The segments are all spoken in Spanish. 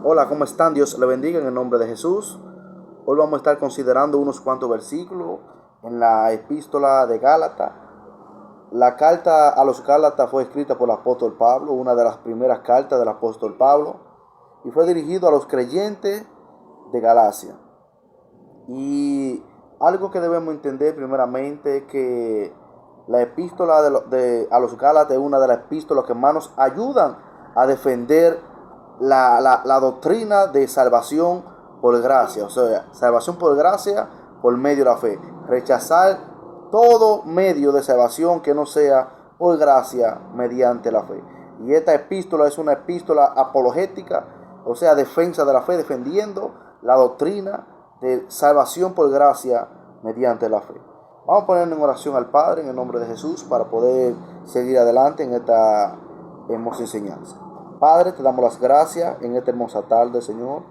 Hola, ¿cómo están? Dios le bendiga en el nombre de Jesús. Hoy vamos a estar considerando unos cuantos versículos en la epístola de Gálatas. La carta a los Gálatas fue escrita por el apóstol Pablo, una de las primeras cartas del apóstol Pablo, y fue dirigido a los creyentes de Galacia. Y algo que debemos entender primeramente es que la epístola a los Gálatas es una de las epístolas que más nos ayudan a defender la doctrina de salvación por gracia. O sea, salvación por gracia por medio de la fe. Rechazar todo medio de salvación que no sea por gracia mediante la fe. Y esta epístola es una epístola apologética, o sea, defensa de la fe, defendiendo la doctrina de salvación por gracia mediante la fe. Vamos a poner en oración al Padre en el nombre de Jesús para poder seguir adelante en esta hermosa enseñanza. Padre, te damos las gracias en esta hermosa tarde, Señor.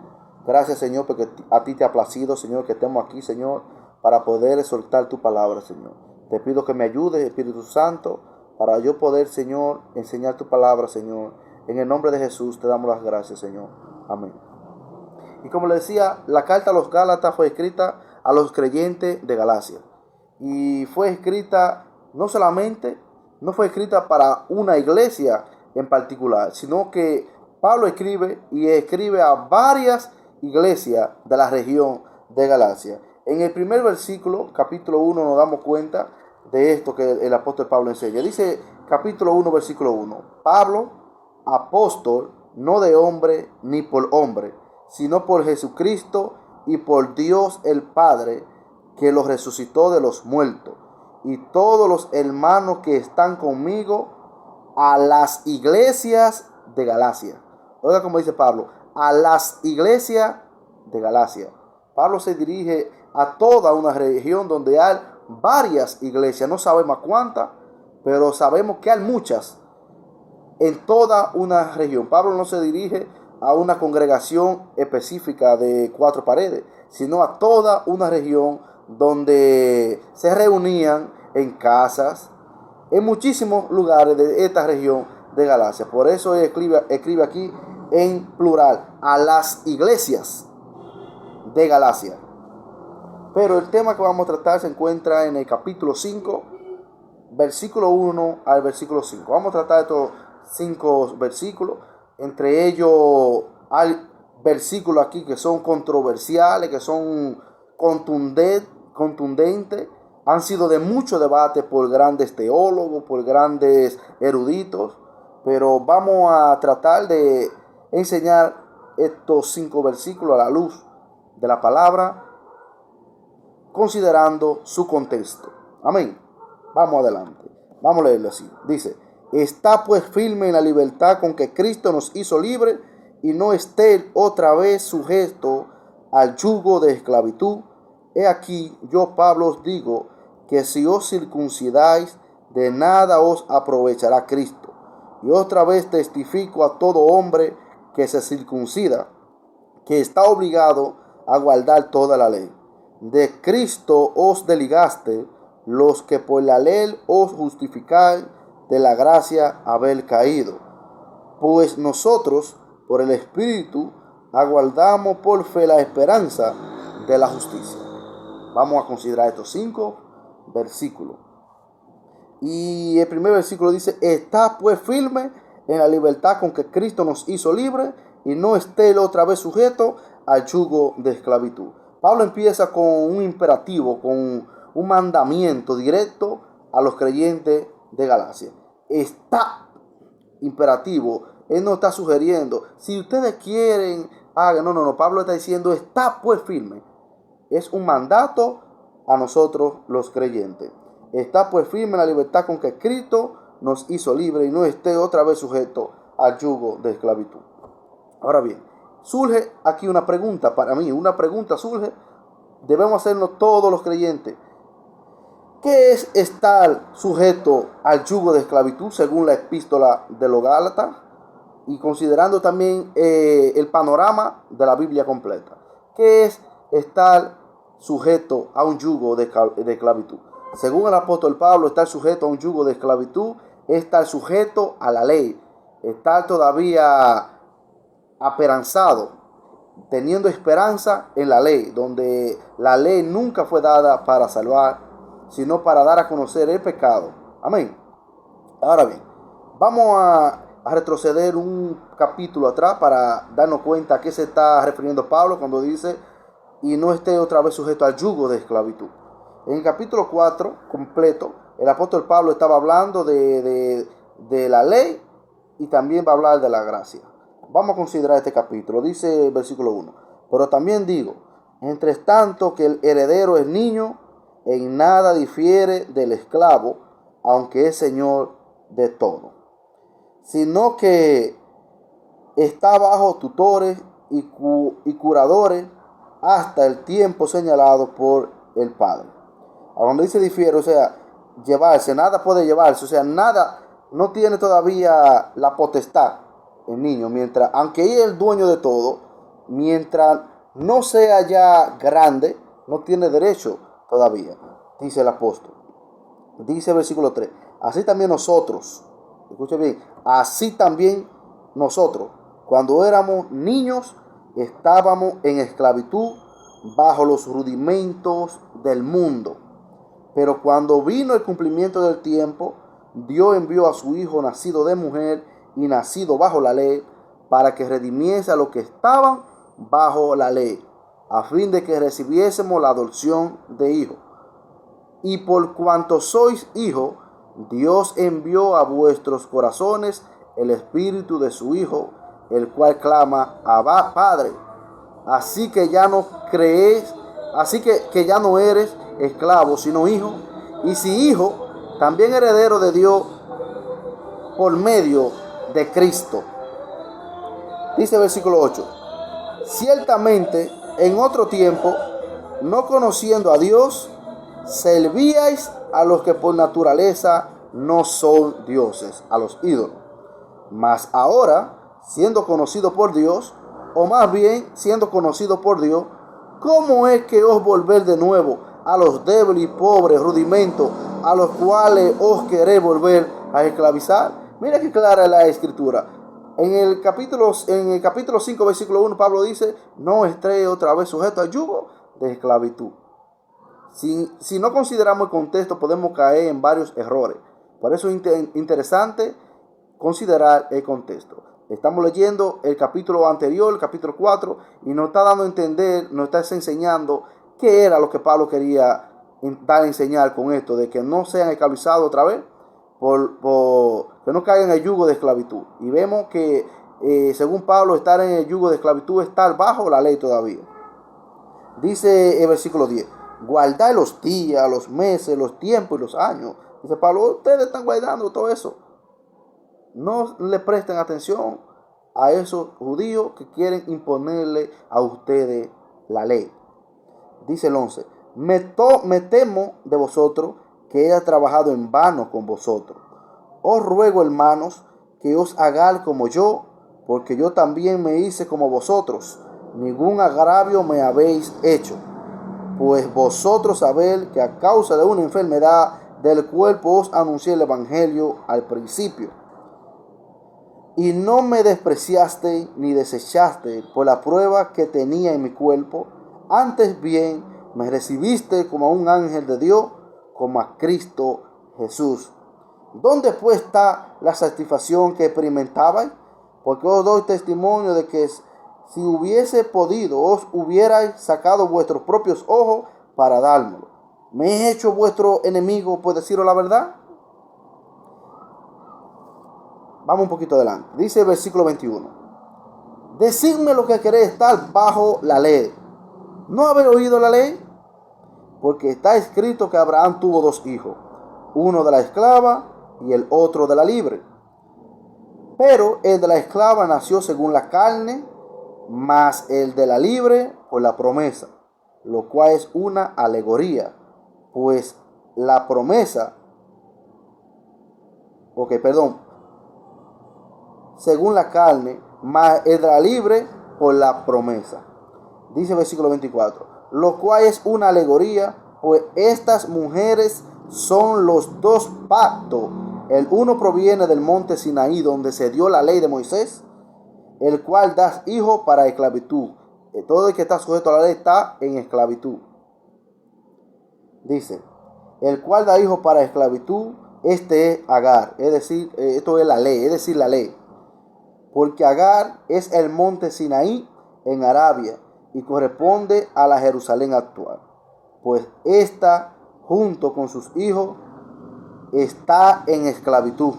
Gracias, Señor, porque a ti te ha placido, Señor, que estemos aquí, Señor, para poder exhortar tu palabra, Señor. Te pido que me ayudes, Espíritu Santo, para yo poder, Señor, enseñar tu palabra, Señor. En el nombre de Jesús te damos las gracias, Señor. Amén. Y como le decía, la carta a los Gálatas fue escrita a los creyentes de Galacia. Y fue escrita no fue escrita para una iglesia en particular, sino que Pablo escribe a varias iglesias de la región de Galacia. En el primer versículo, capítulo 1, nos damos cuenta de esto que el apóstol Pablo enseña. Dice capítulo 1, versículo 1. Pablo, apóstol, no de hombre ni por hombre, sino por Jesucristo y por Dios el Padre, que los resucitó de los muertos, y todos los hermanos que están conmigo a las iglesias de Galacia. Oiga como dice Pablo, a las iglesias de Galacia. Pablo se dirige a toda una región donde hay varias iglesias, no sabemos a cuántas, pero sabemos que hay muchas en toda una región. Pablo no se dirige a una congregación específica de 4 paredes, sino a toda una región donde se reunían en casas, en muchísimos lugares de esta región de Galacia. Por eso escribe aquí en plural, a las iglesias de Galacia. Pero el tema que vamos a tratar se encuentra en el capítulo 5, versículo 1 al versículo 5. Vamos a tratar estos 5 versículos. Entre ellos hay versículos aquí que son controversiales, que son contundentes, han sido de mucho debate por grandes teólogos, por grandes eruditos, pero vamos a tratar de enseñar estos 5 versículos a la luz de la palabra, considerando su contexto. Amén. Vamos adelante. Vamos a leerlo así. Dice: está pues firme en la libertad con que Cristo nos hizo libre, y no esté otra vez sujeto al yugo de esclavitud. He aquí, yo Pablo os digo que si os circuncidáis, de nada os aprovechará Cristo. Y otra vez testifico a todo hombre que se circuncida, que está obligado a guardar toda la ley. De Cristo os desligaste, los que por la ley os justificáis, de la gracia haber caído. Pues nosotros, por el Espíritu, aguardamos por fe la esperanza de la justicia. Vamos a considerar estos 5 versículos. Y el primer versículo dice: está pues firme en la libertad con que Cristo nos hizo libre, y no esté otra vez sujeto al yugo de esclavitud. Pablo empieza con un imperativo, con un mandamiento directo a los creyentes de Galacia. Está imperativo. Él no está sugiriendo, si ustedes quieren, hagan. No. Pablo está diciendo, está pues firme. Es un mandato a nosotros los creyentes. Está pues firme en la libertad con que Cristo nos hizo libre, y no esté otra vez sujeto al yugo de esclavitud. Ahora bien, surge aquí una pregunta para mí. Una pregunta surge, debemos hacernos todos los creyentes. ¿Qué es estar sujeto al yugo de esclavitud según la epístola de los Gálatas? Y considerando también el panorama de la Biblia completa. ¿Qué es estar sujeto a un yugo de esclavitud? Según el apóstol Pablo, estar sujeto a un yugo de esclavitud es estar sujeto a la ley, estar todavía aperanzado teniendo esperanza en la ley, donde la ley nunca fue dada para salvar, sino para dar a conocer el pecado. Amén. Ahora bien, vamos a retroceder un capítulo atrás para darnos cuenta a qué se está refiriendo Pablo cuando dice, y no esté otra vez sujeto al yugo de esclavitud. En el capítulo 4 completo, el apóstol Pablo estaba hablando de la ley y también va a hablar de la gracia. Vamos a considerar este capítulo. Dice el versículo 1. Pero también digo, entre tanto que el heredero es niño, en nada difiere del esclavo, aunque es señor de todo, sino que está bajo tutores y curadores hasta el tiempo señalado por el Padre. A donde dice difiere, o sea, llevarse, nada puede llevarse, o sea, nada, no tiene todavía la potestad el niño, mientras, aunque él es el dueño de todo, mientras no sea ya grande, no tiene derecho todavía, dice el apóstol. Dice el versículo 3, así también nosotros, escuche bien, así también nosotros, cuando éramos niños, estábamos en esclavitud bajo los rudimentos del mundo. Pero cuando vino el cumplimiento del tiempo, Dios envió a su Hijo nacido de mujer y nacido bajo la ley, para que redimiese a los que estaban bajo la ley, a fin de que recibiésemos la adopción de hijo. Y por cuanto sois hijos, Dios envió a vuestros corazones el espíritu de su Hijo, el cual clama, Abba, Padre. Así que ya no creéis, así que ya no eres esclavo, sino hijo, y si hijo, también heredero de Dios por medio de Cristo. Dice el versículo 8, ciertamente en otro tiempo, no conociendo a Dios, servíais a los que por naturaleza no son dioses, a los ídolos. Mas ahora, siendo conocido por Dios, o más bien siendo conocido por Dios, ¿cómo es que os volver de nuevo a los débiles y pobres rudimentos a los cuales os queréis volver a esclavizar? Mira qué clara es la escritura. En el capítulo 5, versículo 1, Pablo dice, no esté otra vez sujeto al yugo de esclavitud. Si no consideramos el contexto, podemos caer en varios errores. Por eso es interesante considerar el contexto. Estamos leyendo el capítulo anterior, el capítulo 4, y nos está dando a entender, nos está enseñando qué era lo que Pablo quería dar a enseñar con esto, de que no sean esclavizados otra vez, que no caigan en el yugo de esclavitud. Y vemos que, según Pablo, estar en el yugo de esclavitud es estar bajo la ley todavía. Dice el versículo 10, guardad los días, los meses, los tiempos y los años. Dice Pablo, ustedes están guardando todo eso. No le presten atención a esos judíos que quieren imponerle a ustedes la ley. Dice el 11, me temo de vosotros que haya trabajado en vano con vosotros. Os ruego, hermanos, que os hagáis como yo, porque yo también me hice como vosotros. Ningún agravio me habéis hecho, pues vosotros sabéis que a causa de una enfermedad del cuerpo os anuncié el evangelio al principio. Y no me despreciaste ni desechaste por la prueba que tenía en mi cuerpo, antes bien me recibiste como a un ángel de Dios, como a Cristo Jesús. ¿Dónde pues está la satisfacción que experimentabais? Porque os doy testimonio de que si hubiese podido, os hubierais sacado vuestros propios ojos para dármelo. ¿Me he hecho vuestro enemigo por deciros la verdad? Vamos un poquito adelante. Dice el versículo 21. Decidme lo que queréis estar bajo la ley. ¿No habéis oído la ley? Porque está escrito que Abraham tuvo dos hijos, uno de la esclava y el otro de la libre. Pero el de la esclava nació según la carne, mas el de la libre por la promesa, lo cual es una alegoría, pues la promesa, según la carne, mas el de la libre por la promesa. Dice el versículo 24, lo cual es una alegoría, pues estas mujeres son los dos pactos. El uno proviene del monte Sinaí, donde se dio la ley de Moisés, el cual da hijos para esclavitud, Todo el que está sujeto a la ley está en esclavitud. Dice, el cual da hijos para esclavitud, este es Agar. Es decir, esto es la ley, es decir, la ley. Porque Agar es el monte Sinaí en Arabia y corresponde a la Jerusalén actual. Pues esta, junto con sus hijos, está en esclavitud.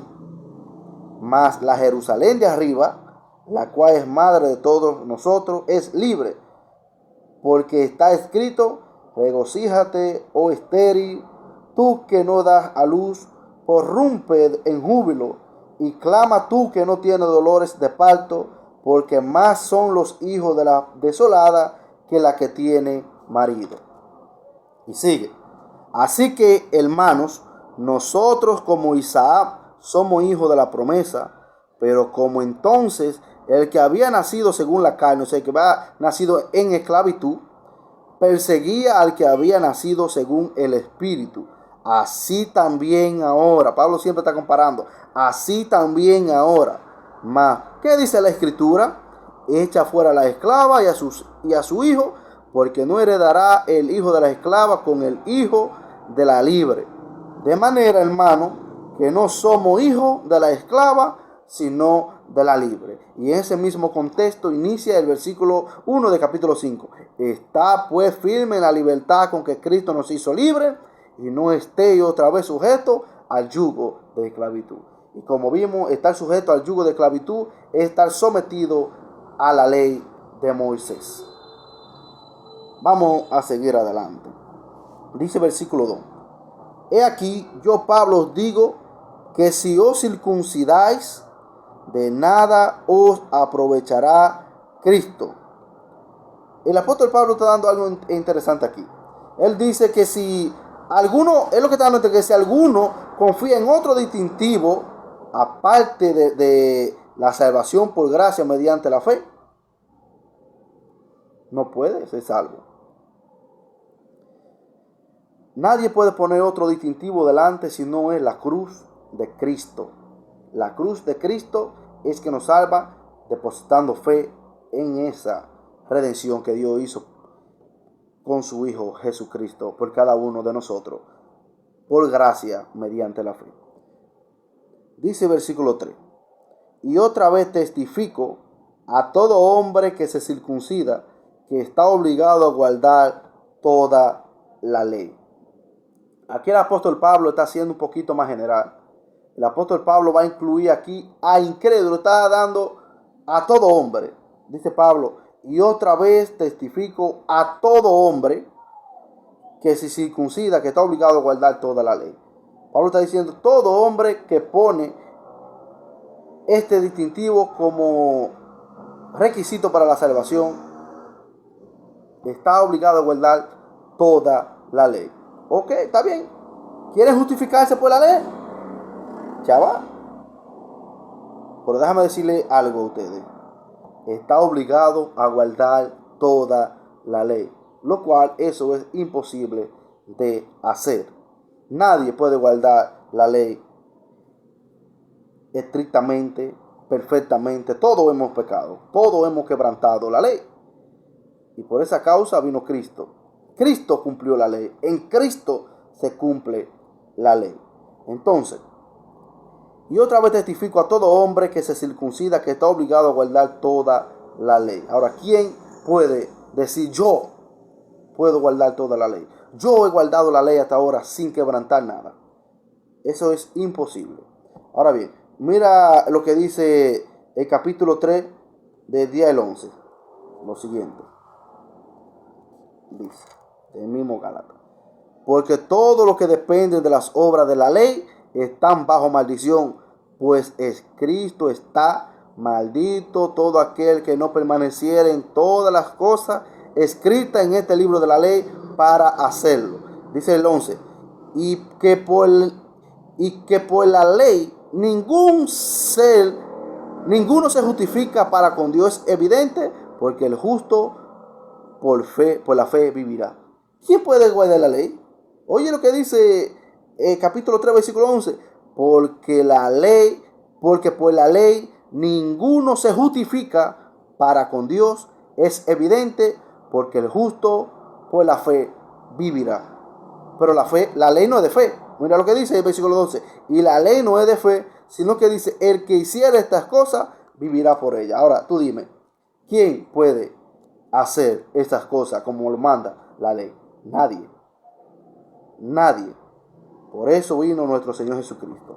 Mas la Jerusalén de arriba, la cual es madre de todos nosotros, es libre. Porque está escrito, regocíjate, oh estéril, tú que no das a luz, prorrumpe en júbilo, y clama tú que no tienes dolores de parto, porque más son los hijos de la desolada que la que tiene marido. Y sigue. Así que, hermanos, nosotros como Isaac somos hijos de la promesa, pero como entonces el que había nacido según la carne, o sea, el que había nacido en esclavitud, perseguía al que había nacido según el Espíritu. Así también ahora, Pablo siempre está comparando, así también ahora. Mas, ¿qué dice la Escritura? Echa fuera a la esclava y a su hijo, porque no heredará el hijo de la esclava con el hijo de la libre. De manera, hermano, que no somos hijos de la esclava, sino de la libre. Y en ese mismo contexto inicia el versículo 1 de capítulo 5. Está pues firme en la libertad con que Cristo nos hizo libres, y no esté otra vez sujeto al yugo de esclavitud. Y como vimos, estar sujeto al yugo de esclavitud es estar sometido a la ley de Moisés. Vamos a seguir adelante. Dice versículo 2. He aquí, yo Pablo os digo que si os circuncidáis, de nada os aprovechará Cristo. El apóstol Pablo está dando algo interesante aquí. Él dice que si alguno, es lo que está dando, que si alguno confía en otro distintivo, aparte de la salvación por gracia mediante la fe, no puede ser salvo. Nadie puede poner otro distintivo delante si no es la cruz de Cristo. La cruz de Cristo es que nos salva depositando fe en esa redención que Dios hizo con su Hijo Jesucristo por cada uno de nosotros, por gracia mediante la fe. Dice el versículo 3. Y otra vez testifico a todo hombre que se circuncida que está obligado a guardar toda la ley. Aquí el apóstol Pablo está siendo un poquito más general. El apóstol Pablo va a incluir aquí a incrédulo, está dando a todo hombre. Dice Pablo, y otra vez testifico a todo hombre que se circuncida, que está obligado a guardar toda la ley. Pablo está diciendo, todo hombre que pone este distintivo como requisito para la salvación, está obligado a guardar toda la ley. Ok, está bien. ¿Quieren justificarse por la ley? Chaval. Pero déjame decirle algo a ustedes. Está obligado a guardar toda la ley, lo cual eso es imposible de hacer. Nadie puede guardar la ley estrictamente, perfectamente. Todos hemos pecado, todos hemos quebrantado la ley. Y por esa causa vino Cristo. Cristo cumplió la ley. En Cristo se cumple la ley. Entonces, y otra vez testifico a todo hombre que se circuncida que está obligado a guardar toda la ley. Ahora, ¿quién puede decir yo puedo guardar toda la ley? Yo he guardado la ley hasta ahora sin quebrantar nada. Eso es imposible. Ahora bien, mira lo que dice el capítulo 3 del 10 al 11. Lo siguiente. Dice, el mismo Gálatas. Porque todo lo que depende de las obras de la ley están bajo maldición, pues escrito está, maldito todo aquel que no permaneciera en todas las cosas escritas en este libro de la ley para hacerlo. Dice el 11, y que por la ley ninguno se justifica para con Dios, es evidente, porque el justo por la fe vivirá. ¿Quién puede guardar la ley? Oye lo que dice capítulo 3, versículo 11. Porque por la ley ninguno se justifica para con Dios, es evidente porque el justo por la fe vivirá. Pero la ley no es de fe. Mira lo que dice el versículo 12. Y la ley no es de fe, sino que dice, el que hiciera estas cosas, vivirá por ellas. Ahora, tú dime, ¿quién puede hacer estas cosas como lo manda la ley? Nadie. Nadie. Por eso vino nuestro Señor Jesucristo.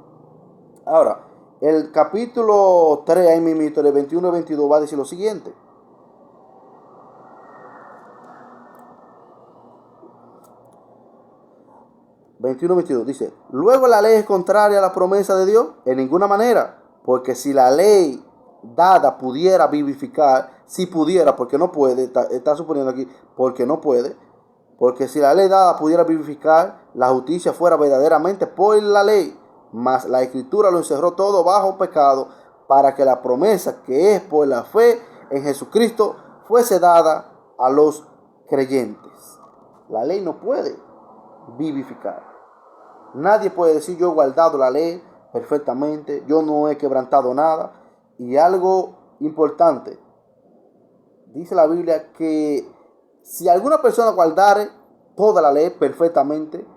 Ahora, el capítulo 3, ahí mismo, de 21 al 22, va a decir lo siguiente. ...21-22 dice: luego la ley es contraria a la promesa de Dios, en ninguna manera, porque si la ley dada pudiera vivificar, si pudiera, porque no puede, está suponiendo aquí, porque no puede, porque si la ley dada pudiera vivificar, la justicia fuera verdaderamente por la ley, mas la escritura lo encerró todo bajo pecado, para que la promesa que es por la fe en Jesucristo fuese dada a los creyentes. La ley no puede vivificar. Nadie puede decir yo he guardado la ley perfectamente, yo no he quebrantado nada. Y algo importante, dice la Biblia que si alguna persona guardare toda la ley perfectamente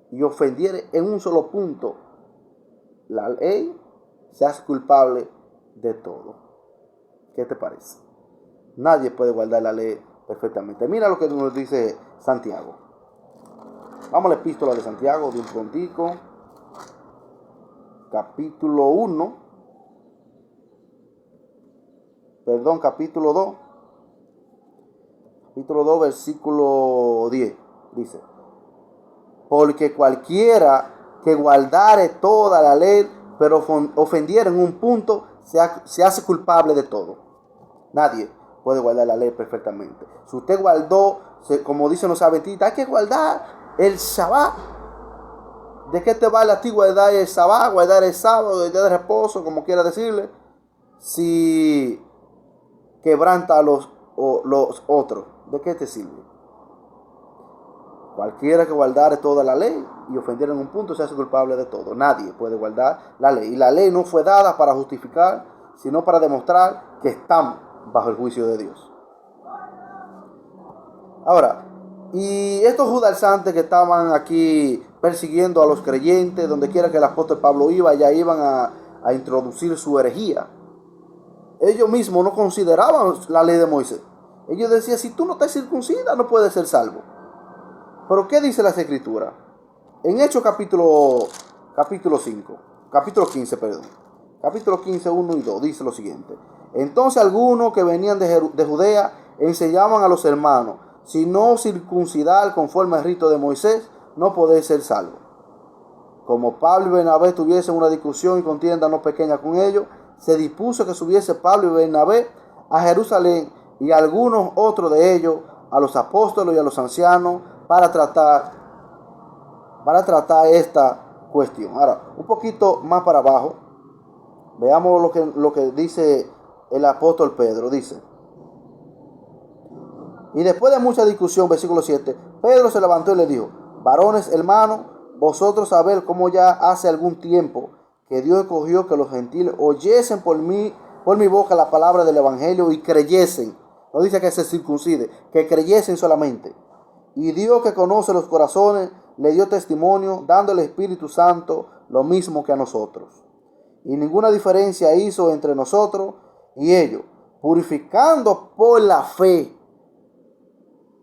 y ofendiere en un solo punto, la ley se hace culpable de todo. ¿Qué te parece? Nadie puede guardar la ley perfectamente. Mira lo que nos dice Santiago. Vamos a la epístola de Santiago de un prontico. Capítulo 2. Capítulo 2, versículo 10. Dice: porque cualquiera que guardare toda la ley, pero ofendiera en un punto, se hace culpable de todo. Nadie puede guardar la ley perfectamente. Si usted guardó, como dicen los adventistas, hay que guardar el Shabbat. ¿De qué te vale a ti guardar el Shabbat, guardar el sábado, el día de reposo, como quiera decirle, si quebranta a los otros? ¿De qué te sirve? Cualquiera que guardare toda la ley y ofendiera en un punto se hace culpable de todo. Nadie puede guardar la ley. Y la ley no fue dada para justificar, sino para demostrar que están bajo el juicio de Dios. Ahora, y estos judaizantes que estaban aquí persiguiendo a los creyentes, donde quiera que el apóstol Pablo iba, ya iban a introducir su herejía. Ellos mismos no consideraban la ley de Moisés. Ellos decían, si tú no te circuncidas, no puedes ser salvo. Pero ¿qué dice las Escrituras? En Hechos capítulo 15, capítulo 15, 1 y 2, dice lo siguiente: entonces algunos que venían de Judea enseñaban a los hermanos, si no circuncidar conforme al rito de Moisés, no podéis ser salvos. Como Pablo y Bernabé tuviesen una discusión y contienda no pequeña con ellos, se dispuso que subiese Pablo y Bernabé a Jerusalén, y algunos otros de ellos a los apóstoles y a los ancianos para tratar esta cuestión. Ahora, un poquito más para abajo, veamos lo que dice el apóstol Pedro. Dice: y después de mucha discusión, versículo 7, Pedro se levantó y le dijo: varones hermanos, vosotros sabéis cómo ya hace algún tiempo que Dios escogió que los gentiles oyesen por mi boca la palabra del evangelio y creyesen. No dice que se circuncide, que creyesen solamente. Y Dios, que conoce los corazones, le dio testimonio, dando el Espíritu Santo lo mismo que a nosotros. Y ninguna diferencia hizo entre nosotros y ellos, purificando por la fe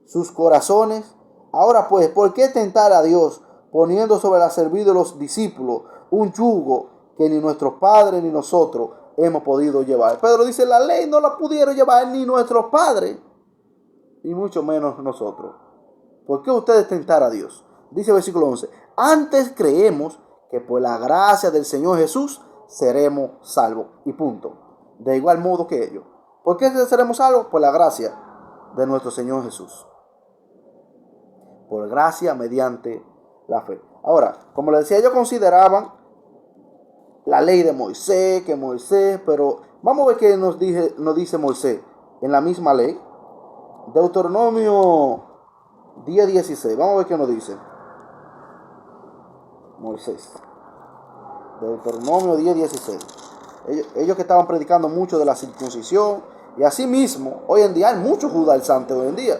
sus corazones. Ahora pues, ¿por qué tentar a Dios, poniendo sobre la cerviz de los discípulos un yugo que ni nuestros padres ni nosotros hemos podido llevar? Pedro dice, la ley no la pudieron llevar ni nuestros padres, y mucho menos nosotros. ¿Por qué ustedes tentar a Dios? Dice el versículo 11, antes creemos que por la gracia del Señor Jesús seremos salvos. Y punto. De igual modo que ellos. ¿Por qué seremos salvos? Por la gracia de nuestro Señor Jesús. Por gracia mediante la fe. Ahora, como les decía, ellos consideraban la ley de Moisés, pero vamos a ver qué nos dice Moisés en la misma ley. Deuteronomio 10:16. Vamos a ver qué nos dice Moisés. Deuteronomio 10:16. Ellos que estaban predicando mucho de la circuncisión Y asimismo, hoy en día hay muchos judaizantes hoy en día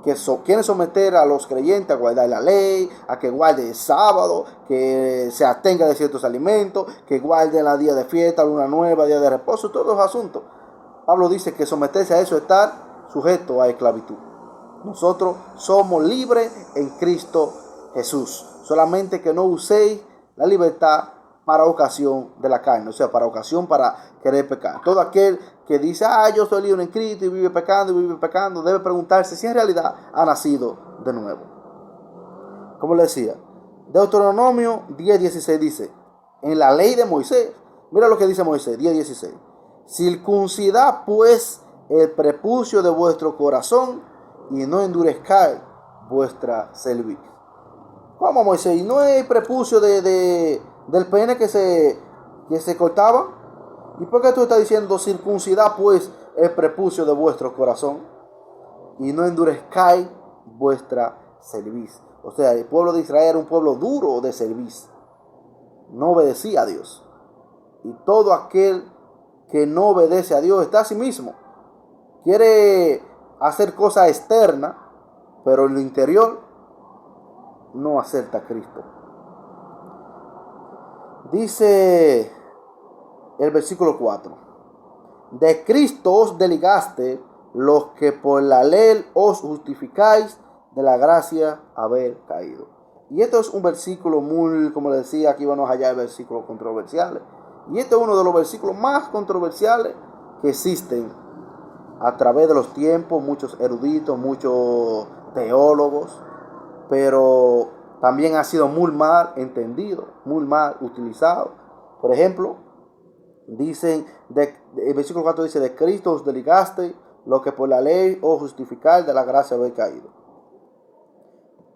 que quieren someter a los creyentes a guardar la ley, a que guarde el sábado, que se atenga de ciertos alimentos, que guarden la día de fiesta, luna nueva, día de reposo, todos los asuntos. Pablo dice que someterse a eso es estar sujeto a esclavitud. Nosotros somos libres en Cristo Jesús. Solamente que no uséis la libertad para ocasión de la carne, o sea, para ocasión para querer pecar. Todo aquel que dice, yo soy libre en Cristo y vive pecando, debe preguntarse si en realidad ha nacido de nuevo. Como le decía, Deuteronomio 10:16 dice, en la ley de Moisés, mira lo que dice Moisés, 10:16, circuncidad pues el prepucio de vuestro corazón y no endurezcáis vuestra cerviz. ¿Cómo, Moisés? ¿No es el prepucio del pene que se cortaba? ¿Y por qué tú estás diciendo circuncidad pues el prepucio de vuestro corazón y no endurezcáis vuestra cerviz? O sea, el pueblo de Israel era un pueblo duro de cerviz, no obedecía a Dios. Y todo aquel que no obedece a Dios está a sí mismo. Quiere hacer cosas externas, pero en lo interior no acepta a Cristo. Dice el versículo 4. De Cristo os desligaste, los que por la ley os justificáis, de la gracia haber caído. Y esto es un versículo muy, como le decía, aquí vamos allá de versículos controversiales. Y este es uno de los versículos más controversiales que existen a través de los tiempos, muchos eruditos, muchos teólogos, pero también ha sido muy mal entendido, muy mal utilizado. Por ejemplo, dicen, el versículo 4 dice, de Cristo os desligaste, lo que por la ley os justificáis, de la gracia haber caído.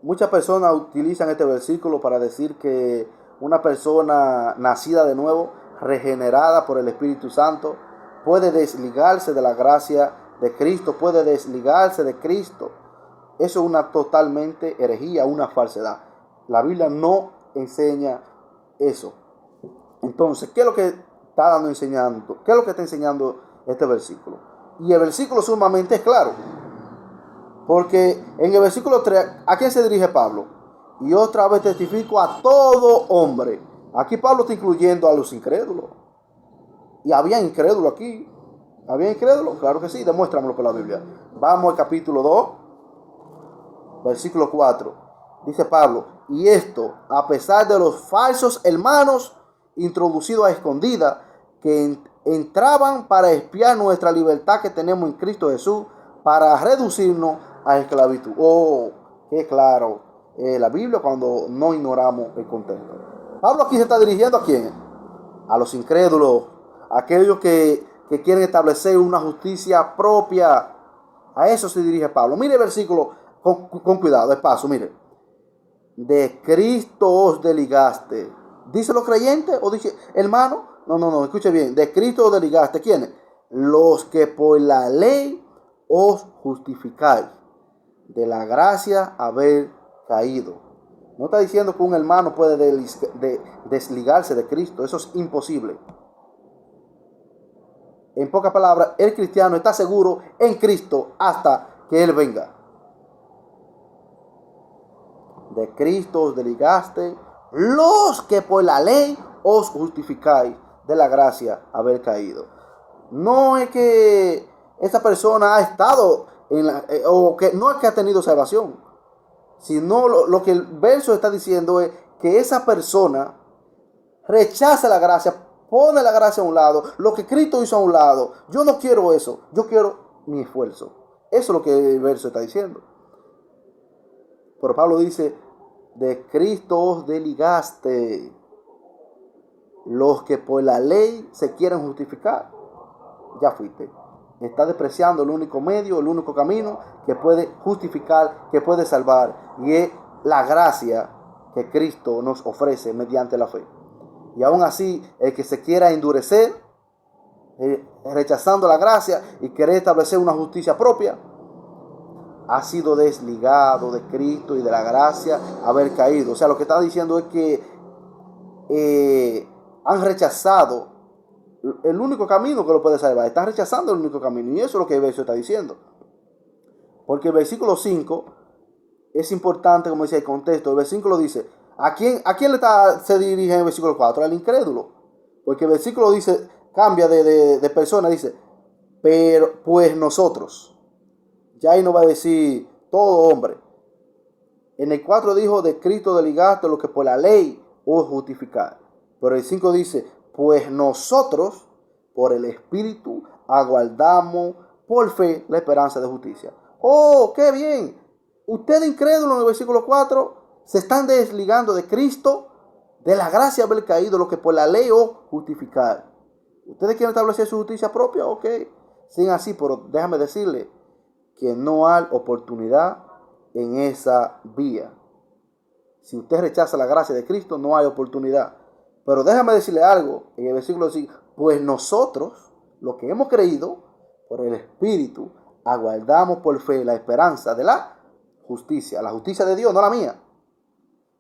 Muchas personas utilizan este versículo para decir que una persona nacida de nuevo, regenerada por el Espíritu Santo, puede desligarse de la gracia de Cristo, puede desligarse de Cristo. Eso es una totalmente herejía, una falsedad. La Biblia no enseña eso. Entonces, ¿qué es lo que está enseñando? ¿Qué es lo que está enseñando este versículo? Y el versículo sumamente es claro. Porque en el versículo 3, ¿a quién se dirige Pablo? Y otra vez testifico a todo hombre. Aquí Pablo está incluyendo a los incrédulos. Y había incrédulos aquí. ¿Había incrédulos? Claro que sí, demuéstramelo con la Biblia. Vamos al capítulo 2, versículo 4. Dice Pablo, y esto a pesar de los falsos hermanos introducidos a escondidas que entraban para espiar nuestra libertad que tenemos en Cristo Jesús, para reducirnos a esclavitud. Oh, qué claro la Biblia cuando no ignoramos el contexto. Pablo aquí se está dirigiendo ¿a quién? A los incrédulos, a aquellos que quieren establecer una justicia propia. A eso se dirige Pablo. Mire el versículo con cuidado, despacio, mire. De Cristo os desligaste. ¿Dice los creyentes o dice hermano? No, escuche bien. De Cristo os desligaste. ¿Quiénes? Los que por la ley os justificáis, de la gracia haber caído. No está diciendo que un hermano puede desligarse de Cristo. Eso es imposible. En pocas palabras, el cristiano está seguro en Cristo hasta que Él venga. De Cristo os desligaste, los que por la ley os justificáis, de la gracia haber caído. No es que esa persona ha estado o que no es que ha tenido salvación, sino lo que el verso está diciendo es que esa persona rechaza la gracia, pone la gracia a un lado, lo que Cristo hizo a un lado. Yo no quiero eso, yo quiero mi esfuerzo. Eso es lo que el verso está diciendo. Pero Pablo dice, de Cristo os desligaste, los que por la ley se quieren justificar. Ya fuiste. Está despreciando el único medio, el único camino que puede justificar, que puede salvar, y es la gracia que Cristo nos ofrece mediante la fe. Y aún así, el que se quiera endurecer, rechazando la gracia y querer establecer una justicia propia, ha sido desligado de Cristo y de la gracia haber caído. O sea, lo que está diciendo es que han rechazado el único camino que lo puede salvar. Está rechazando el único camino. Y eso es lo que el verso está diciendo. Porque el versículo 5 es importante, como dice el contexto. El versículo dice, ¿a quién se dirige en el versículo 4? Al incrédulo. Porque el versículo dice, cambia de persona, dice, pero pues nosotros. Ya ahí no va a decir todo hombre. En el 4 dijo, de Cristo deligaste lo que por la ley os justificar. Pero el 5 dice, pues nosotros, por el Espíritu, aguardamos por fe la esperanza de justicia. ¡Oh, qué bien! Ustedes incrédulos en el versículo 4 se están desligando de Cristo, de la gracia de haber caído, lo que por la ley os justificar. ¿Ustedes quieren establecer su justicia propia? Ok. Sin así, pero déjame decirle que no hay oportunidad en esa vía. Si usted rechaza la gracia de Cristo, no hay oportunidad. Pero déjame decirle algo, en el versículo 5, pues nosotros, los que hemos creído, por el Espíritu, aguardamos por fe la esperanza de la justicia de Dios, no la mía.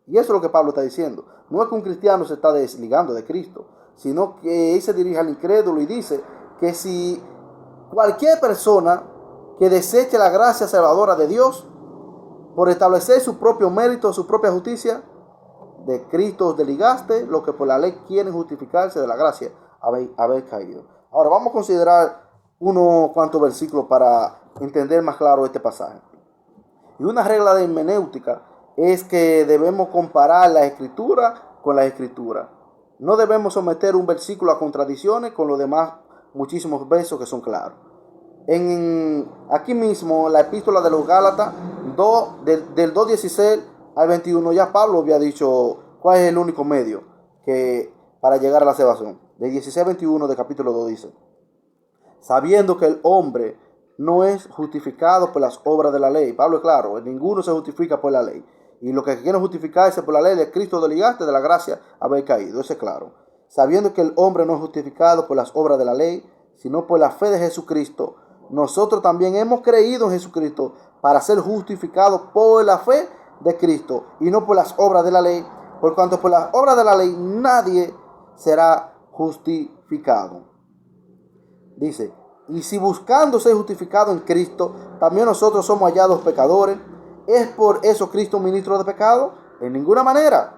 Y eso es lo que Pablo está diciendo. No es que un cristiano se está desligando de Cristo, sino que él se dirige al incrédulo y dice que si cualquier persona que deseche la gracia salvadora de Dios, por establecer su propio mérito, su propia justicia, de Cristo os desligaste, lo que por la ley quieren justificarse de la gracia, haber caído. Ahora vamos a considerar unos cuantos versículos para entender más claro este pasaje. Y una regla de hermenéutica es que debemos comparar la escritura con la escritura. No debemos someter un versículo a contradicciones con los demás muchísimos versos que son claros. Aquí mismo, la epístola de los Gálatas, del 2:16 al 21, ya Pablo había dicho cuál es el único medio para llegar a la salvación. De 16 al 21 del capítulo 2 dice, sabiendo que el hombre no es justificado por las obras de la ley. Pablo es claro, ninguno se justifica por la ley. Y lo que quieren justificarse por la ley de Cristo desligaste de la gracia haber caído. Eso es claro. Sabiendo que el hombre no es justificado por las obras de la ley, sino por la fe de Jesucristo, nosotros también hemos creído en Jesucristo para ser justificados por la fe de Cristo y no por las obras de la ley, por cuanto por las obras de la ley nadie será justificado. Dice, y si buscando ser justificado en Cristo, también nosotros somos hallados pecadores, ¿es por eso Cristo ministro de pecado? En ninguna manera.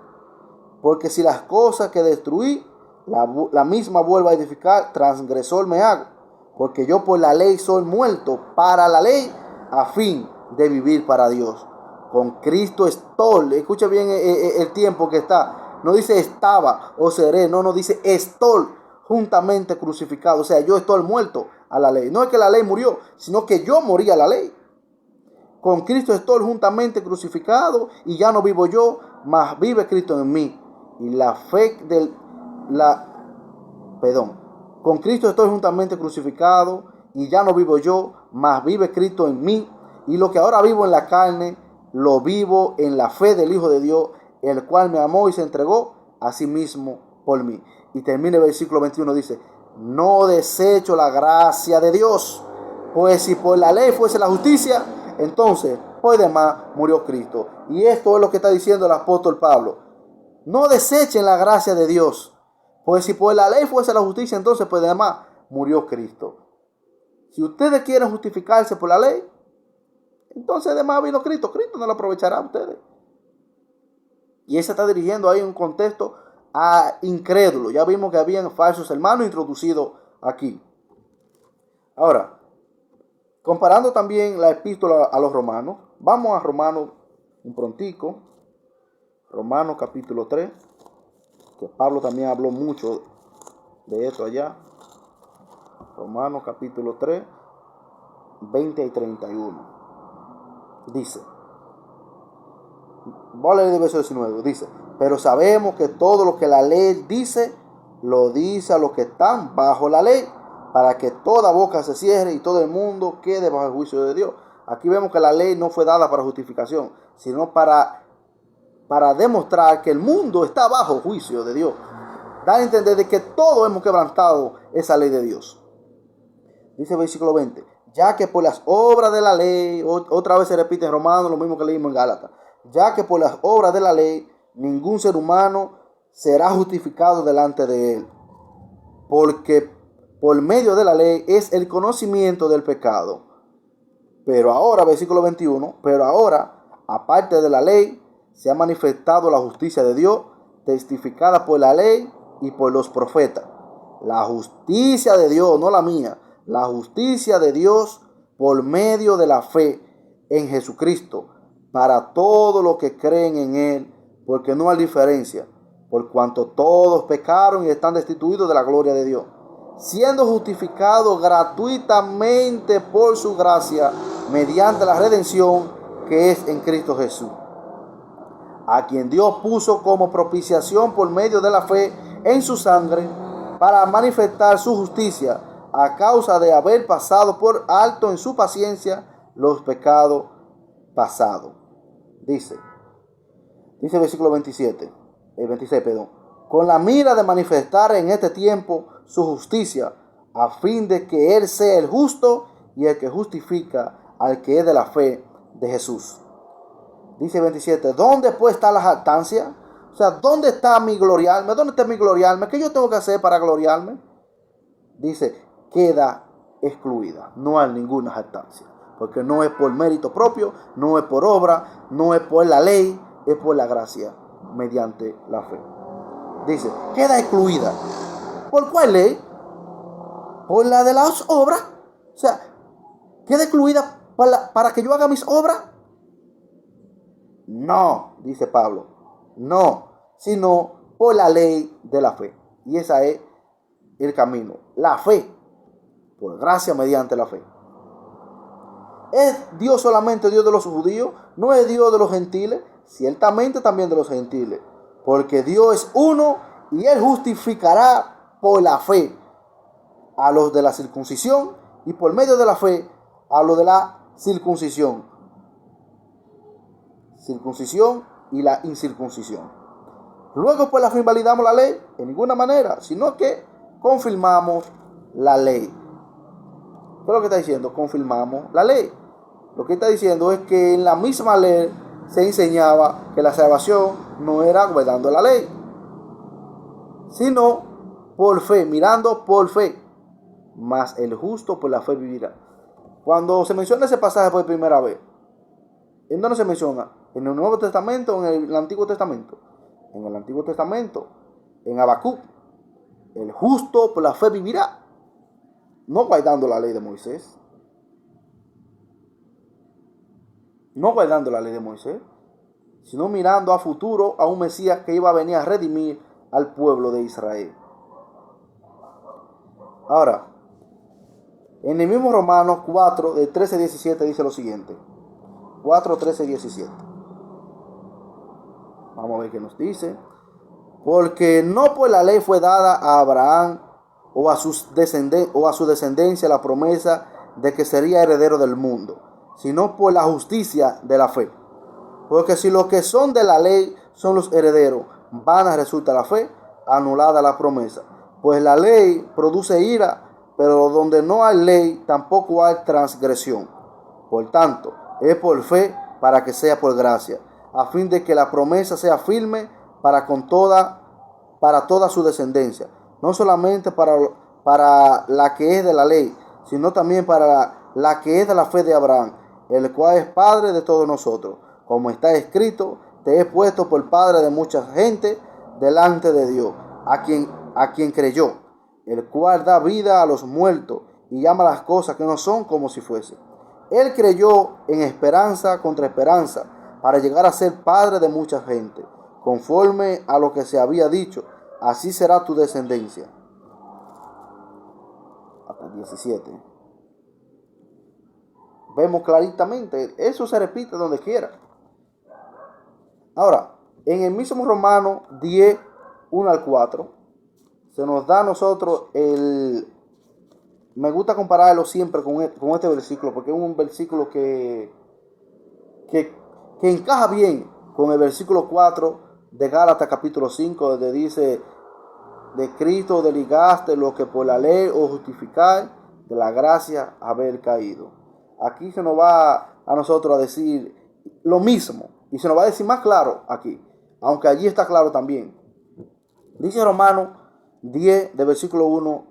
Porque si las cosas que destruí, la misma vuelvo a edificar, transgresor me hago. Porque yo por la ley soy muerto para la ley, a fin de vivir para Dios. Con Cristo estoy. Escucha bien el tiempo que está. No dice estaba o seré, no dice estoy juntamente crucificado. O sea, yo estoy muerto a la ley. No es que la ley murió, sino que yo morí a la ley. Con Cristo estoy juntamente crucificado y ya no vivo yo, mas vive Cristo en mí. Y la fe con Cristo estoy juntamente crucificado y ya no vivo yo, mas vive Cristo en mí. Y lo que ahora vivo en la carne, lo vivo en la fe del Hijo de Dios, el cual me amó y se entregó a sí mismo por mí. Y termina el versículo 21, dice, no desecho la gracia de Dios, pues si por la ley fuese la justicia, entonces por demás murió Cristo. Y esto es lo que está diciendo el apóstol Pablo. No desechen la gracia de Dios, pues si por la ley fuese la justicia, entonces por demás murió Cristo. Si ustedes quieren justificarse por la ley, entonces además vino Cristo. Cristo no lo aprovechará a ustedes. Y él se está dirigiendo ahí en un contexto a incrédulo. Ya vimos que habían falsos hermanos introducidos aquí. Ahora, comparando también la epístola a los romanos, vamos a Romanos un prontico. Romanos capítulo 3, que Pablo también habló mucho de esto allá. Romanos capítulo 3, 20 y 31. Dice, voy a leer el verso 19, dice, pero sabemos que todo lo que la ley dice, lo dice a los que están bajo la ley, para que toda boca se cierre y todo el mundo quede bajo el juicio de Dios. Aquí vemos que la ley no fue dada para justificación, sino para demostrar que el mundo está bajo juicio de Dios. Da a entender de que todos hemos quebrantado esa ley de Dios. Dice el versículo 20, ya que por las obras de la ley, otra vez se repite en Romanos lo mismo que leímos en Gálatas, ya que por las obras de la ley ningún ser humano será justificado delante de él, porque por medio de la ley es el conocimiento del pecado. Pero ahora, versículo 21, pero ahora, aparte de la ley, se ha manifestado la justicia de Dios, testificada por la ley y por los profetas. La justicia de Dios, no la mía, la justicia de Dios por medio de la fe en Jesucristo, para todos los que creen en Él, porque no hay diferencia, por cuanto todos pecaron y están destituidos de la gloria de Dios, siendo justificados gratuitamente por su gracia, mediante la redención que es en Cristo Jesús, a quien Dios puso como propiciación por medio de la fe en su sangre, para manifestar su justicia, a causa de haber pasado por alto en su paciencia los pecados pasados. Dice el versículo 26, con la mira de manifestar en este tiempo su justicia, a fin de que Él sea el justo y el que justifica al que es de la fe de Jesús. Dice 27, ¿dónde pues está la jactancia? O sea, ¿dónde está mi gloriarme? ¿Dónde está mi gloriarme? ¿Qué yo tengo que hacer para gloriarme? Dice, queda excluida. No hay ninguna jactancia. Porque no es por mérito propio, no es por obra, no es por la ley, es por la gracia, mediante la fe. Dice, queda excluida. ¿Por cuál ley? Por la de las obras. O sea, queda excluida para que yo haga mis obras. No, dice Pablo, no, sino por la ley de la fe. Y ese es el camino, la fe, por gracia mediante la fe. ¿Es Dios solamente Dios de los judíos? ¿No es Dios de los gentiles? Ciertamente también de los gentiles, porque Dios es uno y Él justificará por la fe a los de la circuncisión y por medio de la fe a los de la circuncisión y la incircuncisión. Luego pues la fe invalidamos la ley en ninguna manera, sino que confirmamos la ley. ¿Qué es lo que está diciendo? Confirmamos la ley. Lo que está diciendo es que en la misma ley se enseñaba que la salvación no era guardando la ley, sino por fe, mirando por fe. Mas el justo por la fe vivirá. Cuando se menciona ese pasaje por primera vez, ¿en dónde se menciona? ¿En el Nuevo Testamento o en el Antiguo Testamento? En el Antiguo Testamento, en Habacuc. El justo por la fe vivirá. No guardando la ley de Moisés. No guardando la ley de Moisés, sino mirando a futuro a un Mesías que iba a venir a redimir al pueblo de Israel. Ahora, en el mismo Romanos 4, de 13 a 17 dice lo siguiente. 4, 13 y 17. Vamos a ver qué nos dice. Porque no por la ley fue dada a Abraham o a su descendencia la promesa de que sería heredero del mundo, sino por la justicia de la fe. Porque si los que son de la ley son los herederos, vana resulta la fe, anulada la promesa. Pues la ley produce ira, pero donde no hay ley tampoco hay transgresión. Por tanto, es por fe para que sea por gracia, a fin de que la promesa sea firme para toda su descendencia, no solamente para la que es de la ley, sino también para la que es de la fe de Abraham, el cual es padre de todos nosotros. Como está escrito, te he puesto por padre de mucha gente delante de Dios, a quien creyó, el cual da vida a los muertos y llama las cosas que no son como si fuesen. Él creyó en esperanza contra esperanza, para llegar a ser padre de mucha gente, conforme a lo que se había dicho, así será tu descendencia. Hasta el 17. Vemos claramente, eso se repite donde quiera. Ahora, en el mismo Romano 10, 1 al 4, se nos da a nosotros me gusta compararlo siempre con este versículo, porque es un versículo que encaja bien con el versículo 4 de Gálatas capítulo 5, donde dice, de Cristo desligaste lo que por la ley os justificáis, de la gracia haber caído. Aquí se nos va a nosotros a decir lo mismo, y se nos va a decir más claro aquí, aunque allí está claro también. Dice Romano 10, de versículo 1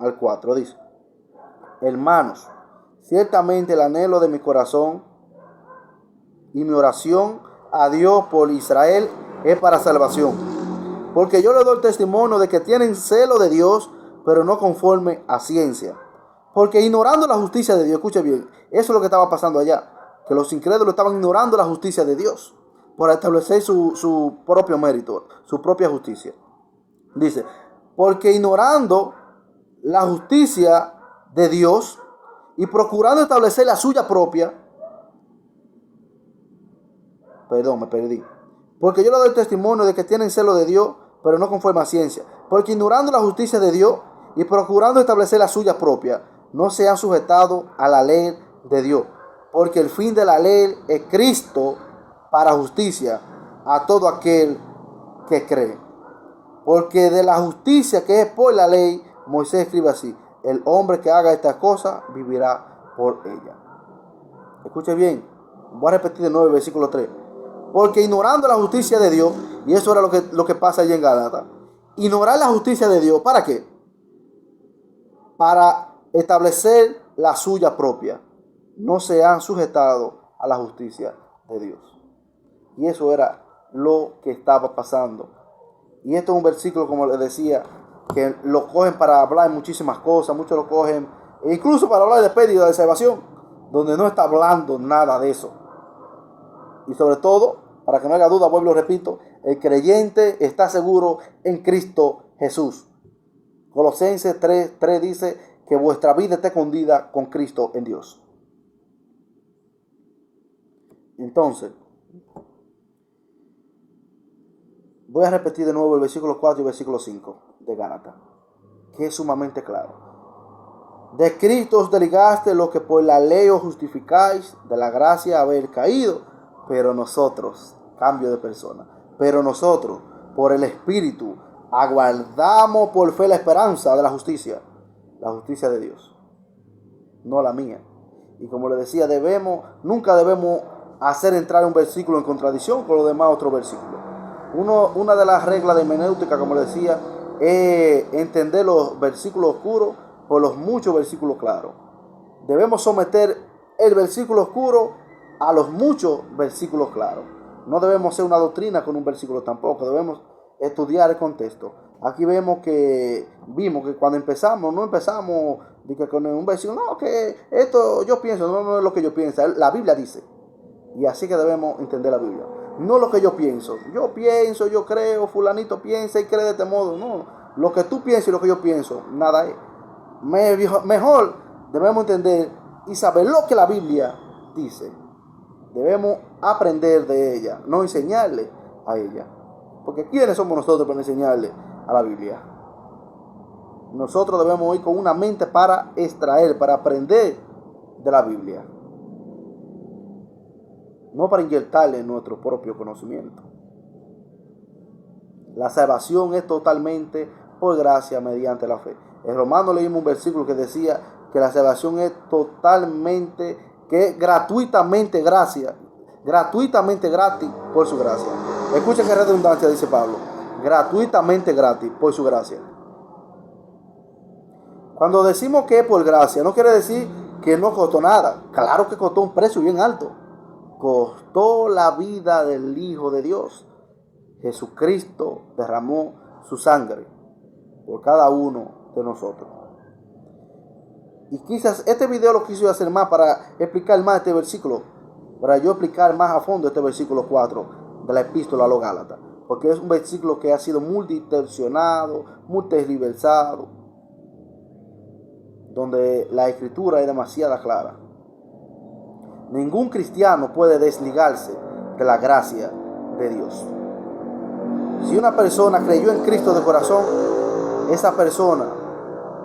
al 4, dice: Hermanos, ciertamente el anhelo de mi corazón y mi oración a Dios por Israel es para salvación. Porque yo le doy testimonio de que tienen celo de Dios, pero no conforme a ciencia. Porque ignorando la justicia de Dios, escuche bien, eso es lo que estaba pasando allá, que los incrédulos estaban ignorando la justicia de Dios por establecer su propio mérito, su propia justicia. Dice, porque ignorando la justicia de Dios y procurando establecer la suya propia, me perdí. Porque yo le doy testimonio de que tienen celo de Dios, pero no conforme a ciencia. Porque ignorando la justicia de Dios y procurando establecer la suya propia, no se han sujetado a la ley de Dios. Porque el fin de la ley es Cristo para justicia a todo aquel que cree. Porque de la justicia que es por la ley, Moisés escribe así: el hombre que haga estas cosas vivirá por ella. Escuche bien, voy a repetir de nuevo el versículo 3. Porque ignorando la justicia de Dios, y eso era lo que pasa allí en Gálatas, ignorar la justicia de Dios, ¿para qué? Para establecer la suya propia. No se han sujetado a la justicia de Dios. Y eso era lo que estaba pasando. Y esto es un versículo, como les decía, que lo cogen para hablar muchísimas cosas. Muchos lo cogen incluso para hablar de pérdida, de salvación, donde no está hablando nada de eso. Y sobre todo, para que no haya duda, vuelvo y repito, el creyente está seguro en Cristo Jesús. Colosenses 3 dice que vuestra vida está escondida con Cristo en Dios. Entonces, voy a repetir de nuevo el versículo 4 y el versículo 5 de Gálatas, que es sumamente claro. De Cristo os desligaste los que por la ley os justificáis, de la gracia haber caído, pero nosotros, cambio de persona, pero nosotros, por el Espíritu, aguardamos por fe la esperanza de la justicia de Dios, no la mía. Y como le decía, nunca debemos hacer entrar un versículo en contradicción con los demás otros versículos. Una de las reglas de hermenéutica, como le decía, es entender los versículos oscuros por los muchos versículos claros. Debemos someter el versículo oscuro a los muchos versículos claros. No debemos hacer una doctrina con un versículo tampoco. Debemos estudiar el contexto. Aquí vimos que cuando no empezamos con un versículo, no, que esto yo pienso, no es lo que yo pienso. La Biblia dice. Y así que debemos entender la Biblia. No lo que yo pienso, yo creo, fulanito piensa y cree de este modo. No, lo que tú piensas y lo que yo pienso, nada es. Mejor debemos entender y saber lo que la Biblia dice. Debemos aprender de ella, no enseñarle a ella. Porque ¿quiénes somos nosotros para enseñarle a la Biblia? Nosotros debemos ir con una mente para extraer, para aprender de la Biblia. No para inyectarle nuestro propio conocimiento. La salvación es totalmente por gracia mediante la fe. En Romanos leímos un versículo que decía que la salvación es totalmente, que es gratuitamente gratis por su gracia. Escuchen qué redundancia dice Pablo. Gratuitamente gratis por su gracia. Cuando decimos que es por gracia, no quiere decir que no costó nada. Claro que costó un precio bien alto. Costó la vida del Hijo de Dios. Jesucristo derramó su sangre por cada uno de nosotros. Y quizás este video lo quise hacer más para explicar más este versículo, para yo explicar más a fondo este versículo 4 de la epístola a los Gálatas, porque es un versículo que ha sido muy distorsionado, muy tergiversado, donde la escritura es demasiado clara. Ningún cristiano puede desligarse de la gracia de Dios. Si una persona creyó en Cristo de corazón, esa persona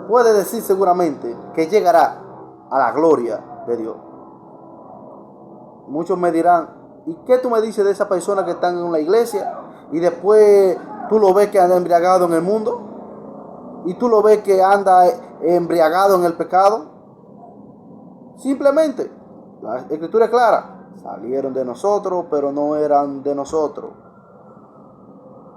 puede decir seguramente que llegará a la gloria de Dios. Muchos me dirán, ¿y qué tú me dices de esa persona que está en una iglesia y después tú lo ves que anda embriagado en el mundo? ¿Y tú lo ves que anda embriagado en el pecado? Simplemente, la escritura es clara, salieron de nosotros, pero no eran de nosotros.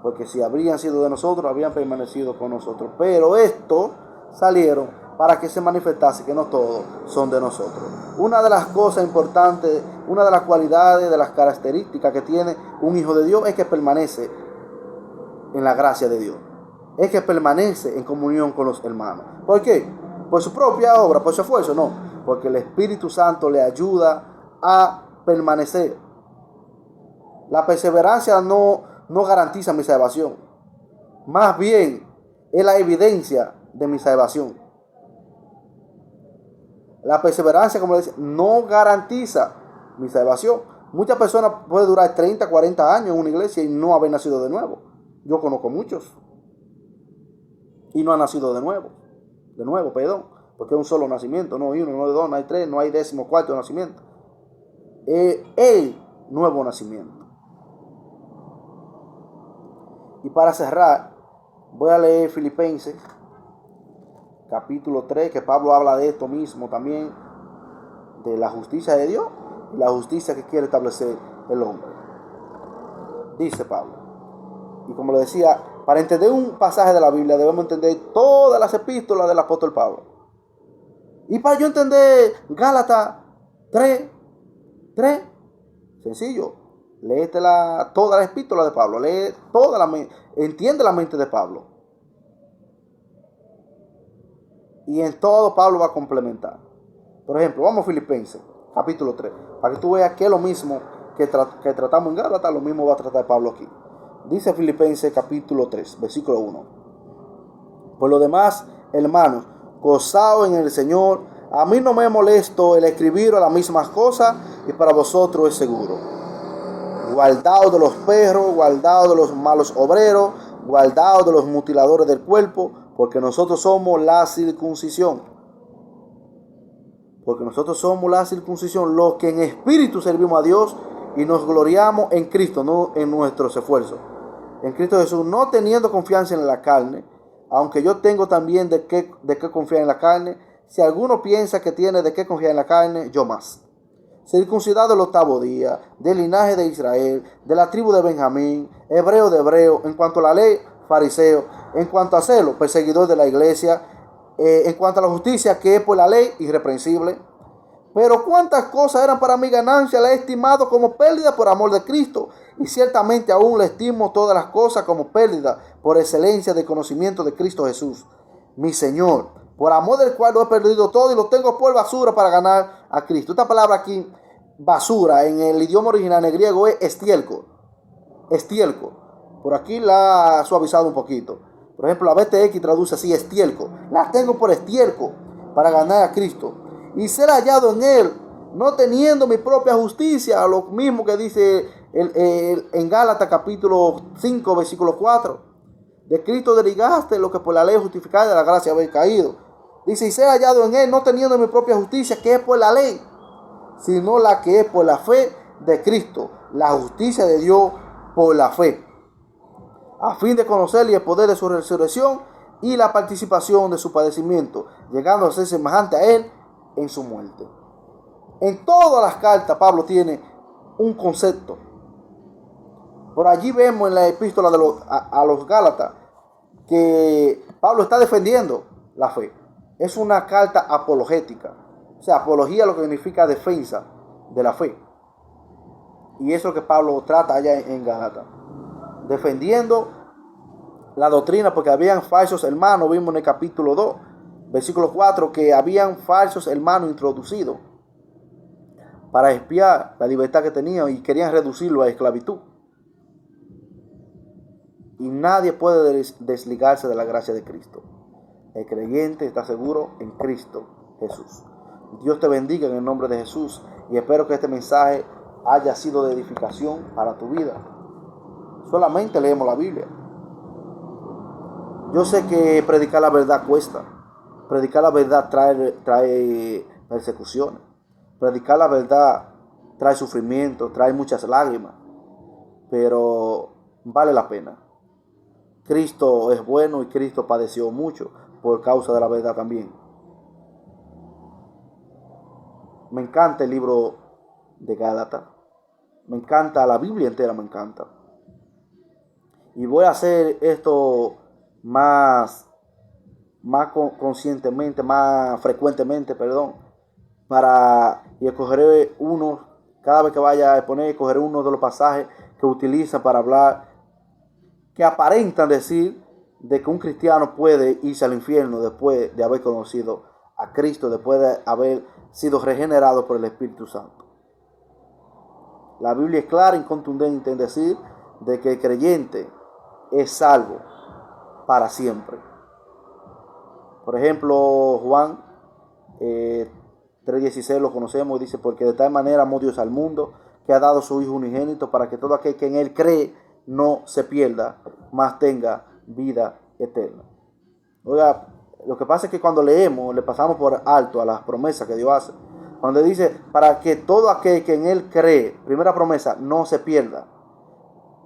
porque si habrían sido de nosotros, habrían permanecido con nosotros. Pero estos salieron para que se manifestase que no todos son de nosotros. Una de las cosas importantes, una de las cualidades, de las características que tiene un hijo de Dios es que permanece en la gracia de Dios. Es que permanece en comunión con los hermanos. ¿Por qué? Por su propia obra, por su esfuerzo, no. Porque el Espíritu Santo le ayuda a permanecer. La perseverancia no garantiza mi salvación. Más bien es la evidencia de mi salvación. La perseverancia, como le decía, no garantiza mi salvación. Muchas personas pueden durar 30, 40 años en una iglesia y no haber nacido de nuevo. Yo conozco muchos. Y no han nacido de nuevo. De nuevo, perdón. Porque es un solo nacimiento. No hay uno, no hay dos, no hay tres, no hay 14º nacimiento. El nuevo nacimiento. Y para cerrar, voy a leer Filipenses, capítulo 3, que Pablo habla de esto mismo también, de la justicia de Dios y la justicia que quiere establecer el hombre. Dice Pablo. Y como le decía, para entender un pasaje de la Biblia debemos entender todas las epístolas del apóstol Pablo. Y para yo entender Gálatas 3, sencillo. Léete toda la epístola de Pablo. Lee entiende la mente de Pablo. Y en todo Pablo va a complementar. Por ejemplo, vamos a Filipenses, capítulo 3. Para que tú veas que es lo mismo que tratamos en Gálatas, lo mismo va a tratar Pablo aquí. Dice Filipenses capítulo 3, versículo 1. Por lo demás, hermanos, gozaos en el Señor. A mí no me molesto el escribir las mismas cosas y para vosotros es seguro. Guardaos de los perros, guardaos de los malos obreros, guardaos de los mutiladores del cuerpo, porque nosotros somos la circuncisión. Porque nosotros somos la circuncisión, los que en espíritu servimos a Dios y nos gloriamos en Cristo, no en nuestros esfuerzos. En Cristo Jesús, no teniendo confianza en la carne, aunque yo tengo también de qué confiar en la carne. Si alguno piensa que tiene de qué confiar en la carne, yo más. Circuncidado el 8º día, del linaje de Israel, de la tribu de Benjamín, hebreo de hebreo, en cuanto a la ley, fariseo, en cuanto a celo, perseguidor de la iglesia, en cuanto a la justicia que es por la ley, irreprensible. Pero cuántas cosas eran para mi ganancia, la he estimado como pérdida por amor de Cristo, y ciertamente aún le estimo todas las cosas como pérdida por excelencia del conocimiento de Cristo Jesús, mi Señor, por amor del cual lo he perdido todo y lo tengo por basura para ganar a Cristo. Esta palabra aquí, basura, en el idioma original en griego es estiércol. Estiércol. Por aquí la ha suavizado un poquito. Por ejemplo, la BTX traduce así, estiércol. La tengo por estiércol para ganar a Cristo y ser hallado en Él, no teniendo mi propia justicia, lo mismo que dice en Gálatas capítulo 5, versículo 4. De Cristo derivaste lo que por la ley justificada de la gracia habéis caído. Dice, y ser hallado en Él, no teniendo mi propia justicia, que es por la ley, sino la que es por la fe de Cristo, la justicia de Dios por la fe, a fin de conocerle el poder de su resurrección y la participación de su padecimiento, llegando a ser semejante a Él en su muerte. En todas las cartas Pablo tiene un concepto. Por allí vemos en la epístola a los Gálatas que Pablo está defendiendo la fe. Es una carta apologética. O sea, apología lo que significa defensa de la fe. Y eso es lo que Pablo trata allá en Gálatas. Defendiendo la doctrina, porque habían falsos hermanos. Vimos en el capítulo 2, versículo 4, que habían falsos hermanos introducidos para espiar la libertad que tenían y querían reducirlo a esclavitud. Y nadie puede desligarse de la gracia de Cristo. El creyente está seguro en Cristo Jesús. Dios te bendiga en el nombre de Jesús y espero que este mensaje haya sido de edificación para tu vida. Solamente leemos la Biblia. Yo sé que predicar la verdad cuesta. Predicar la verdad trae persecuciones. Predicar la verdad trae sufrimiento, trae muchas lágrimas. Pero vale la pena. Cristo es bueno y Cristo padeció mucho por causa de la verdad también. Me encanta el libro de Gálatas. Me encanta la Biblia entera, me encanta. Y voy a hacer esto más conscientemente, más frecuentemente, perdón, y escogeré uno, cada vez que vaya a exponer, escogeré uno de los pasajes que utilizan para hablar, que aparentan decir de que un cristiano puede irse al infierno después de haber conocido a Cristo, después de haber sido regenerado por el Espíritu Santo. La Biblia es clara y contundente en decir de que el creyente es salvo para siempre. Por ejemplo, Juan 3:16 lo conocemos, dice: porque de tal manera amó Dios al mundo, que ha dado su Hijo unigénito, para que todo aquel que en Él cree no se pierda, mas tenga vida eterna. Oiga, lo que pasa es que cuando leemos, le pasamos por alto a las promesas que Dios hace. Cuando dice, para que todo aquel que en Él cree, primera promesa, no se pierda.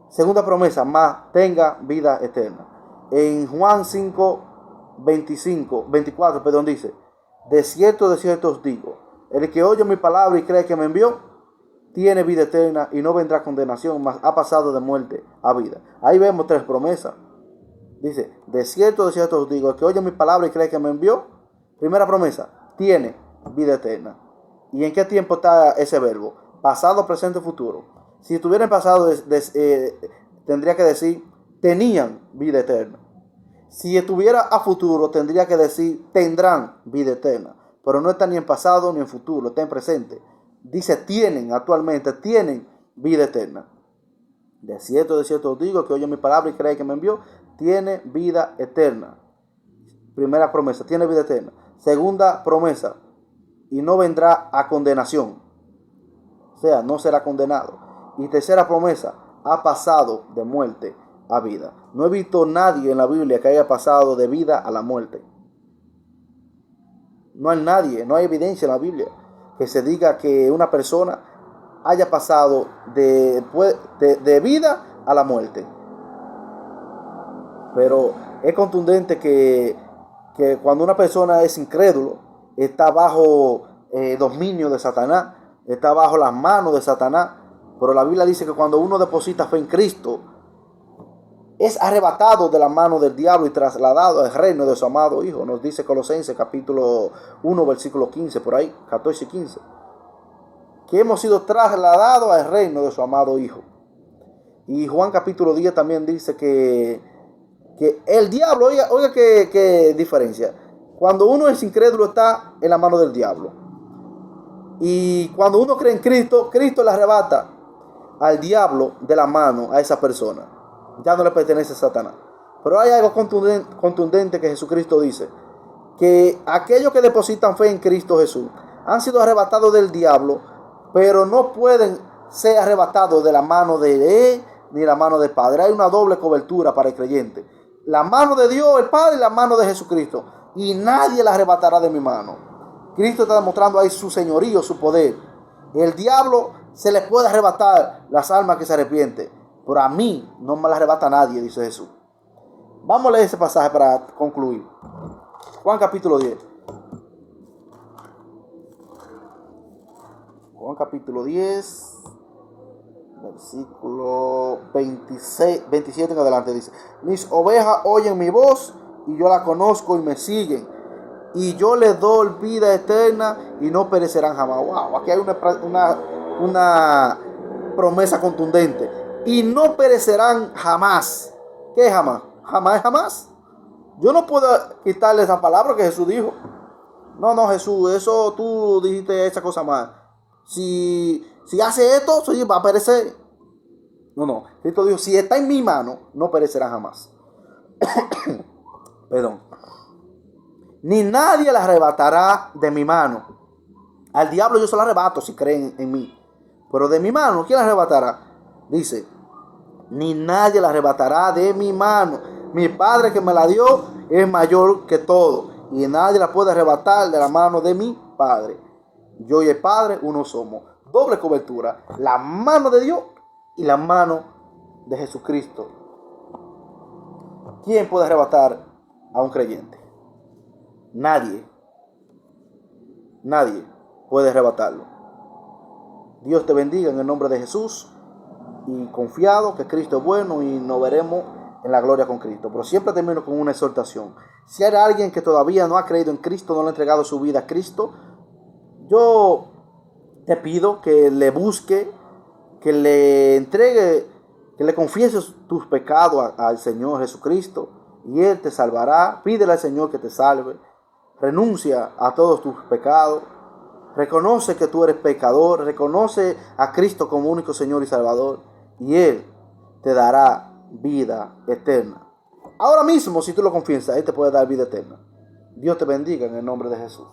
Segunda promesa, más tenga vida eterna. En Juan 5:24, dice: de cierto os digo, el que oye mi palabra y cree que me envió, tiene vida eterna y no vendrá condenación, mas ha pasado de muerte a vida. Ahí vemos tres promesas. Dice: de cierto os digo, el que oye mi palabra y cree que me envió, primera promesa, tiene vida eterna. ¿Y en qué tiempo está ese verbo? Pasado, presente, futuro. Si estuviera en pasado, tendría que decir, tenían vida eterna. Si estuviera a futuro, tendría que decir, tendrán vida eterna. Pero no está ni en pasado ni en futuro, está en presente. Dice, actualmente tienen vida eterna. De cierto os digo, que oye mi palabra y cree que me envió, tiene vida eterna. Primera promesa, tiene vida eterna. Segunda promesa, y no vendrá a condenación. O sea, no será condenado. Y tercera promesa, ha pasado de muerte a vida. No he visto nadie en la Biblia que haya pasado de vida a la muerte. No hay nadie, no hay evidencia en la Biblia que se diga que una persona haya pasado de vida a la muerte. Pero es contundente que cuando una persona es incrédulo, está bajo dominio de Satanás, está bajo las manos de Satanás. Pero la Biblia dice que cuando uno deposita fe en Cristo, es arrebatado de la mano del diablo y trasladado al reino de su amado Hijo. Nos dice Colosenses capítulo 1, versículo 15, por ahí, 14 y 15. Que hemos sido trasladados al reino de su amado Hijo. Y Juan capítulo 10 también dice que el diablo, oiga qué diferencia. Cuando uno es incrédulo, está en la mano del diablo. Y cuando uno cree en Cristo, Cristo le arrebata al diablo de la mano a esa persona. Ya no le pertenece a Satanás. Pero hay algo contundente que Jesucristo dice: que aquellos que depositan fe en Cristo Jesús han sido arrebatados del diablo, pero no pueden ser arrebatados de la mano de Él ni la mano del Padre. Hay una doble cobertura para el creyente: la mano de Dios, el Padre, y la mano de Jesucristo. Y nadie la arrebatará de mi mano. Cristo está demostrando ahí su señorío, su poder. El diablo se le puede arrebatar las almas que se arrepienten, pero a mí no me la arrebata nadie, dice Jesús. Vamos a leer ese pasaje para concluir. Juan capítulo 10. Juan capítulo 10, versículo 26, 27 en adelante dice: mis ovejas oyen mi voz y yo la conozco y me siguen, y yo les doy vida eterna y no perecerán jamás. Wow, aquí hay una promesa contundente. Y no perecerán jamás. ¿Qué es jamás? Jamás es jamás. Yo no puedo quitarle esa palabra que Jesús dijo. No, Jesús, eso tú dijiste esa cosa más. Si hace esto, va a perecer. No. Cristo dijo: si está en mi mano, no perecerá jamás. Perdón. Ni nadie la arrebatará de mi mano. Al diablo yo se la arrebato si creen en mí. Pero de mi mano, ¿quién la arrebatará? Dice: ni nadie la arrebatará de mi mano. Mi Padre que me la dio es mayor que todo, y nadie la puede arrebatar de la mano de mi Padre. Yo y el Padre uno somos. Doble cobertura: la mano de Dios y la mano de Jesucristo. ¿Quién puede arrebatar a un creyente? Nadie puede arrebatarlo. Dios te bendiga en el nombre de Jesús, y confiado que Cristo es bueno, y nos veremos en la gloria con Cristo. Pero siempre termino con una exhortación. Si hay alguien que todavía no ha creído en Cristo, no le ha entregado su vida a Cristo, yo te pido que le busque, que le entregue, que le confieses tus pecados al Señor Jesucristo y Él te salvará. Pídele al Señor que te salve. Renuncia a todos tus pecados. Reconoce que tú eres pecador. Reconoce a Cristo como único Señor y Salvador. Y Él te dará vida eterna. Ahora mismo, si tú lo confiesas, Él te puede dar vida eterna. Dios te bendiga en el nombre de Jesús.